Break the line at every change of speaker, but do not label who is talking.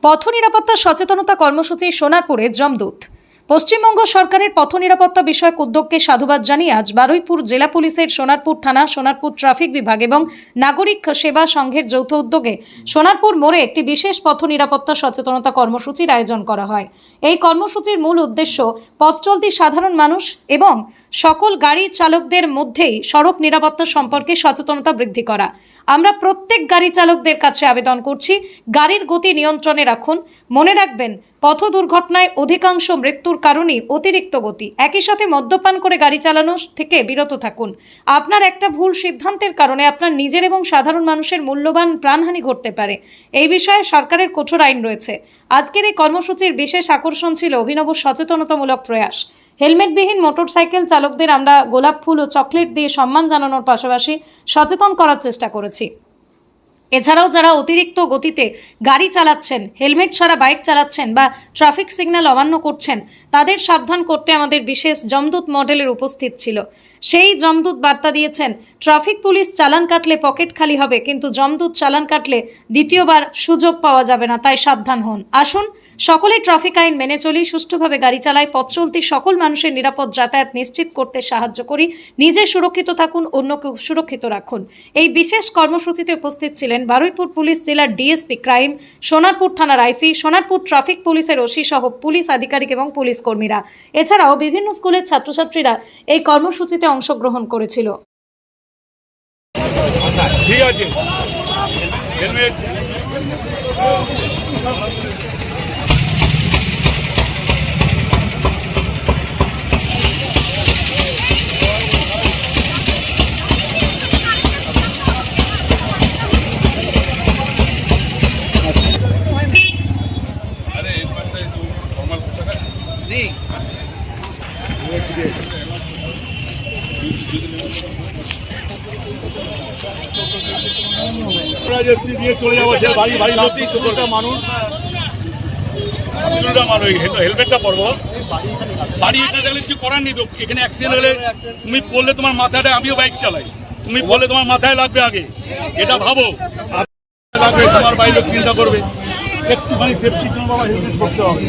পথ নিরাপত্তা সচেতনতা কর্মসূচি সোনারপুরে জমদূত। পশ্চিমবঙ্গ সরকারের পথ নিরাপত্তা বিষয়ক উদ্যোগকে সাধুবাদ জানিয়ে আজ বারুইপুর জেলা পুলিশের সোনারপুর থানা, সোনারপুর ট্রাফিক বিভাগ এবং নাগরিক সেবা সংঘের যৌথ উদ্যোগে সোনারপুর মোড়ে একটি বিশেষ পথ নিরাপত্তা সচেতনতা কর্মসূচির আয়োজন করা হয়। এই কর্মসূচির মূল উদ্দেশ্য পথ চলতি সাধারণ মানুষ এবং সকল গাড়ি চালকদের মধ্যেই সড়ক নিরাপত্তা সম্পর্কে সচেতনতা বৃদ্ধি করা। আমরা প্রত্যেক গাড়ি চালকদের কাছে আবেদন করছি, গাড়ির গতি নিয়ন্ত্রণে রাখুন। মনে রাখবেন, পথ দুর্ঘটনায় অধিকাংশ মৃত্যুর কারণই অতিরিক্ত গতি। একই সাথে মদ্যপান করে গাড়ি চালানো থেকে বিরত থাকুন। আপনার একটা ভুল সিদ্ধান্তের কারণে আপনার নিজের এবং সাধারণ মানুষের মূল্যবান প্রাণহানি ঘটতে পারে। এই বিষয়ে সরকারের কঠোর আইন রয়েছে। আজকের এই কর্মসূচির বিশেষ আকর্ষণ ছিল অভিনব সচেতনতামূলক প্রয়াস। হেলমেটবিহীন মোটরসাইকেল চালকদের আমরা গোলাপ ফুল ও চকলেট দিয়ে সম্মান জানানোর পাশাপাশি সচেতন করার চেষ্টা করেছি। এছাড়াও যারা অতিরিক্ত গতিতে গাড়ি চালাচ্ছেন, হেলমেট ছাড়া বাইক চালাচ্ছেন বা ট্রাফিক সিগন্যাল অমান্য করছেন, তাদের সাবধান করতে আমাদের বিশেষ জমদূত মডেলের উপস্থিত ছিল। সেই জমদূত বার্তা দিয়েছেন, ট্রাফিক পুলিশ চালান কাটলে পকেট খালি হবে, কিন্তু জমদূত চালান কাটলে দ্বিতীয়বার সুযোগ পাওয়া যাবে না, তাই সাবধান হন। আসুন সকলেই ট্রাফিক আইন মেনে চলি, সুষ্ঠুভাবে গাড়ি চালাই, পথ চলতি সকল মানুষের নিরাপদ যাতায়াত নিশ্চিত করতে সাহায্য করি। নিজে সুরক্ষিত থাকুন, অন্যকেও সুরক্ষিত রাখুন। এই বিশেষ কর্মসূচিতে উপস্থিত ছিলেন বারুইপুর পুলিশ জেলার ডিএসপি ক্রাইম, সোনারপুর থানার আইসি, সোনারপুর ট্রাফিক পুলিশের ওসি সহ পুলিশ আধিকারিক এবং পুলিশ কর্মীরা। এছাড়াও বিভিন্ন স্কুলের ছাত্রছাত্রীরা এই কর্মসূচিতে অংশগ্রহণ করেছিল।
ঠিক আছে, হেলমেট দিয়ে চলে যাবো, বাড়ি বাড়ি ছোটটা মানুষ হেলমেটটা পরবো। বাড়ি এখানে থাকলে কিছু করার নেই তো। এখানে অ্যাক্সিডেন্ট হলে তুমি বললে তোমার মাথাটা, আমিও বাইক চালাই, তুমি বললে তোমার মাথায় লাগবে আগে, এটা ভাবো লাগবে, তোমার বাড়ির লোক চিন্তা করবে। একটুখানি সেফটি জন্য বাবা হেলমেট করতে হবে।